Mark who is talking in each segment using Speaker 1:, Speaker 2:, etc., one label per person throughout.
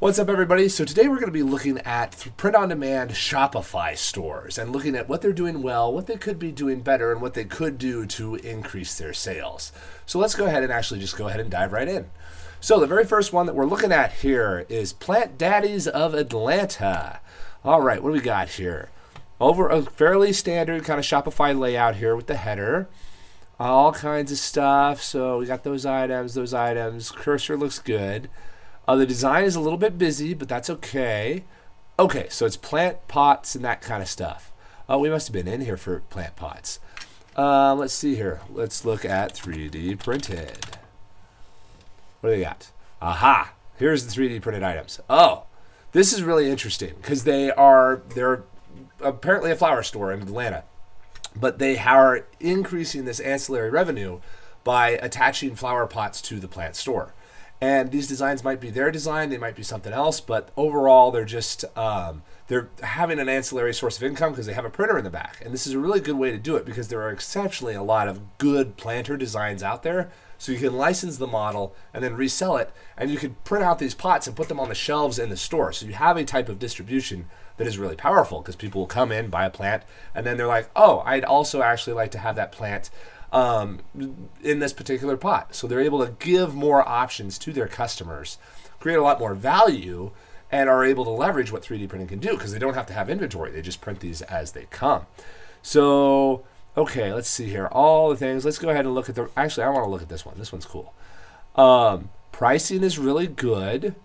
Speaker 1: What's up, everybody? So today we're going to be looking at print-on-demand Shopify stores and looking at what they're doing well, what they could be doing better, and what they could do to increase their sales. So let's go ahead and actually just go ahead and dive right in. So the very first one that we're looking at here is PlantDaddies of Atlanta. All right, what do we got here? Over a fairly standard kind of Shopify layout here with the header. All kinds of stuff. So we got those items. Cursor looks good. The design is a little bit busy, but that's okay. Okay, so it's plant pots and that kind of stuff. Oh, we must have been in here for plant pots. Let's see here. Let's look at 3D printed. What do they got? Aha! Here's the 3D printed items. Oh, this is really interesting because they're apparently a flower store in Atlanta, but they are increasing this ancillary revenue by attaching flower pots to the plant store. And these designs might be their design, they might be something else, but overall they're just they're having an ancillary source of income because they have a printer in the back. And this is a really good way to do it because there are exceptionally a lot of good planter designs out there. So you can license the model and then resell it, and you can print out these pots and put them on the shelves in the store. So you have a type of distribution that is really powerful because people will come in, buy a plant, and then they're like, oh, I'd also actually like to have that plant in this particular pot. So they're able to give more options to their customers, create a lot more value, and are able to leverage what 3D printing can do because they don't have to have inventory. They just print these as they come. So, okay, let's see here. All the things. Let's go ahead and look at actually, I want to look at this one. This one's cool. Pricing is really good.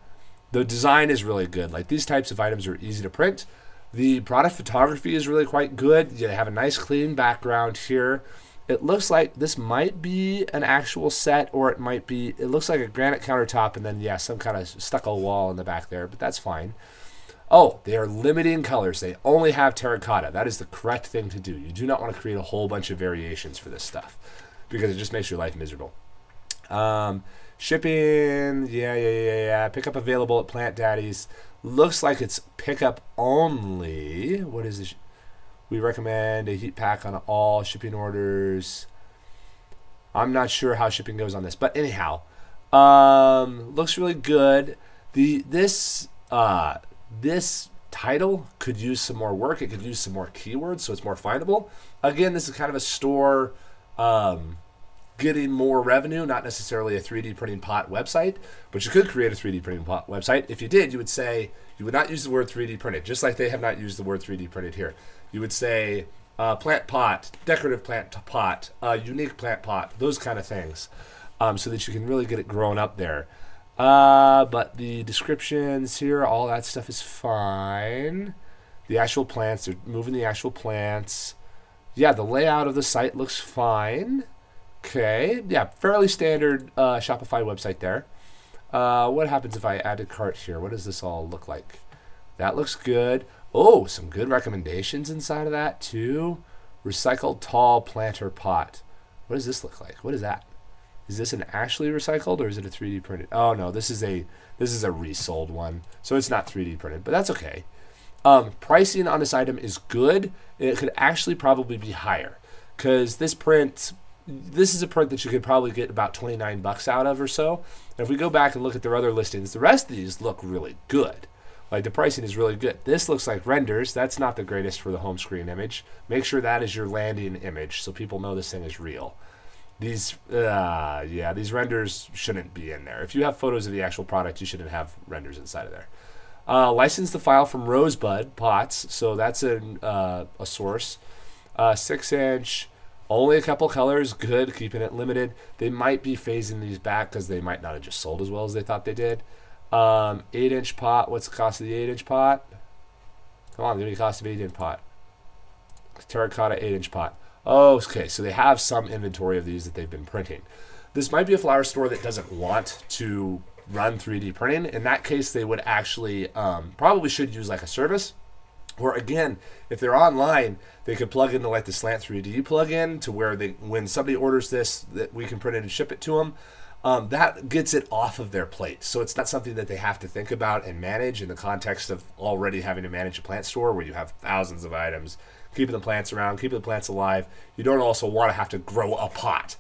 Speaker 1: The design is really good. Like, these types of items are easy to print. The product photography is really quite good. You have a nice clean background here. It looks like this might be an actual set, or it looks like a granite countertop and then, yeah, some kind of stucco wall in the back there, but that's fine. Oh, they are limiting colors. They only have terracotta. That is the correct thing to do. You do not want to create a whole bunch of variations for this stuff because it just makes your life miserable. Shipping, yeah. Pickup available at PlantDaddies. Looks like it's pickup only. What is this? We recommend a heat pack on all shipping orders. I'm not sure how shipping goes on this, but anyhow, looks really good. This title could use some more work. It could use some more keywords so it's more findable. Again, this is kind of a store getting more revenue, not necessarily a 3D printing pot website, but you could create a 3D printing pot website. If you did, you would say, you would not use the word 3D printed, just like they have not used the word 3D printed here. You would say plant pot, decorative plant pot, unique plant pot, those kind of things, so that you can really get it growing up there. But the descriptions here, all that stuff is fine. The actual plants, they're moving the actual plants. Yeah, the layout of the site looks fine. Okay, yeah, fairly standard Shopify website there. What happens if I add to cart here? What does this all look like? That looks good. Oh, some good recommendations inside of that too. Recycled tall planter pot. What does this look like? What is that? Is this an actually recycled or is it a 3D printed? Oh no, this is a resold one. So it's not 3D printed, but that's okay. Pricing on this item is good. It could actually probably be higher because this is a print that you could probably get about 29 bucks out of or so. And if we go back and look at their other listings, the rest of these look really good. Like, the pricing is really good. This looks like renders. That's not the greatest for the home screen image. Make sure that is your landing image so people know this thing is real. These renders shouldn't be in there. If you have photos of the actual product, you shouldn't have renders inside of there. License the file from Rosebud Pots, so that's a source. 6-inch, only a couple colors, good, keeping it limited. They might be phasing these back because they might not have just sold as well as they thought they did. 8-inch pot. What's the cost of the 8-inch pot? Come on, give me the cost of 8-inch pot. Terracotta 8-inch pot. Oh, okay. So they have some inventory of these that they've been printing. This might be a flower store that doesn't want to run 3D printing. In that case, they would actually probably should use like a service. Or again, if they're online, they could plug into like the Slant 3D plugin to where when somebody orders this, that we can print it and ship it to them. That gets it off of their plate. So it's not something that they have to think about and manage in the context of already having to manage a plant store where you have thousands of items, keeping the plants around, keeping the plants alive. You don't also want to have to grow a pot.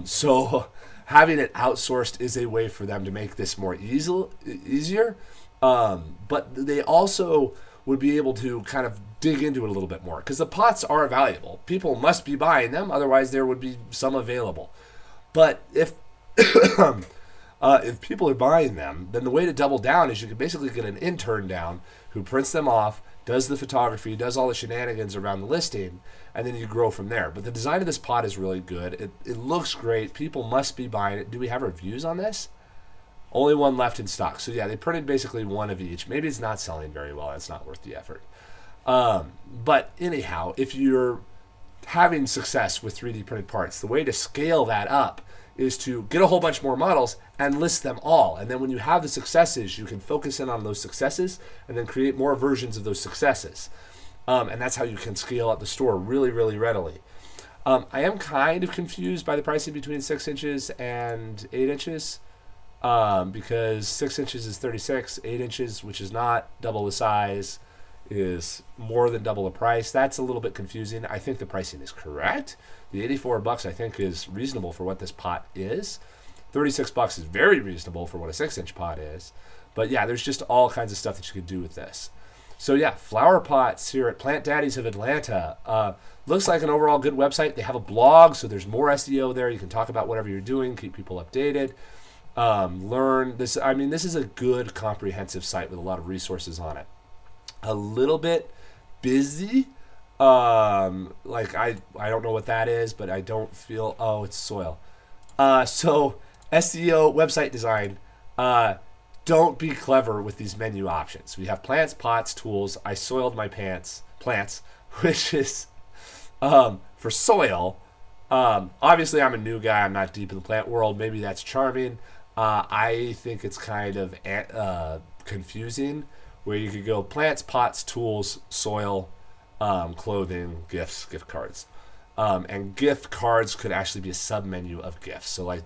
Speaker 1: So having it outsourced is a way for them to make this more easier. But they also would be able to kind of dig into it a little bit more, because the pots are valuable. People must be buying them, otherwise there would be some available. But if if people are buying them, then the way to double down is you can basically get an intern down who prints them off, does the photography, does all the shenanigans around the listing, and then you grow from there. But the design of this pot is really good. It looks great. People must be buying it. Do we have reviews on this? Only one left in stock. So yeah, they printed basically one of each. Maybe it's not selling very well. It's not worth the effort. But anyhow, if you're having success with 3D printed parts, the way to scale that up is to get a whole bunch more models and list them all. And then when you have the successes, you can focus in on those successes and then create more versions of those successes. And that's how you can scale up the store really, really readily. I am kind of confused by the pricing between 6 inches and 8 inches. Because 6 inches is $36, 8 inches, which is not double the size, is more than double the price. That's a little bit confusing. I think the pricing is correct. The $84 I think is reasonable for what this pot is. $36 is very reasonable for what a 6-inch pot is. But yeah, there's just all kinds of stuff that you could do with this. So yeah, flower pots here at PlantDaddies of Atlanta. Looks like an overall good website. They have a blog, so there's more SEO there. You can talk about whatever you're doing, keep people updated. Learn this. I mean, this is a good comprehensive site with a lot of resources on it. A little bit busy. Like I don't know what that is, but I don't feel, oh, it's soil. So SEO, website design, don't be clever with these menu options. We have plants, pots, tools. I soiled my plants, which is, for soil. Obviously I'm a new guy. I'm not deep in the plant world. Maybe that's charming. I think it's kind of confusing, where you could go plants, pots, tools, soil, clothing, gifts, gift cards. And gift cards could actually be a sub-menu of gifts. So like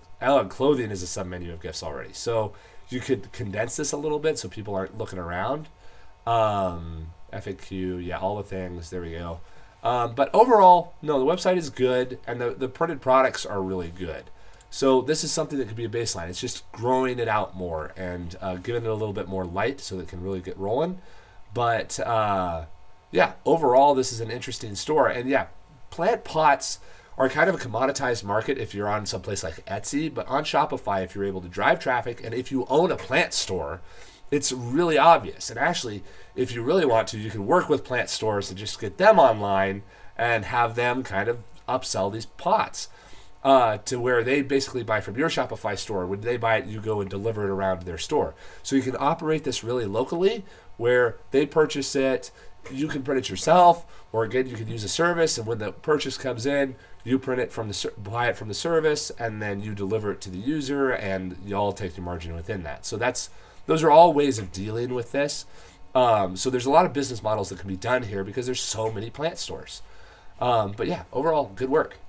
Speaker 1: clothing is a sub-menu of gifts already. So you could condense this a little bit so people aren't looking around. FAQ, yeah, all the things. There we go. But overall, no, the website is good, and the printed products are really good. So this is something that could be a baseline. It's just growing it out more and giving it a little bit more light so that it can really get rolling. But yeah, overall, this is an interesting store. And yeah, plant pots are kind of a commoditized market if you're on someplace like Etsy. But on Shopify, if you're able to drive traffic and if you own a plant store, it's really obvious. And actually, if you really want to, you can work with plant stores to just get them online and have them kind of upsell these pots. To where they basically buy from your Shopify store. When they buy it, you go and deliver it around to their store. So you can operate this really locally, where they purchase it, you can print it yourself, or again, you can use a service, and when the purchase comes in, you print it from buy it from the service, and then you deliver it to the user, and you all take your margin within that. So those are all ways of dealing with this. So there's a lot of business models that can be done here because there's so many plant stores. But yeah, overall, good work.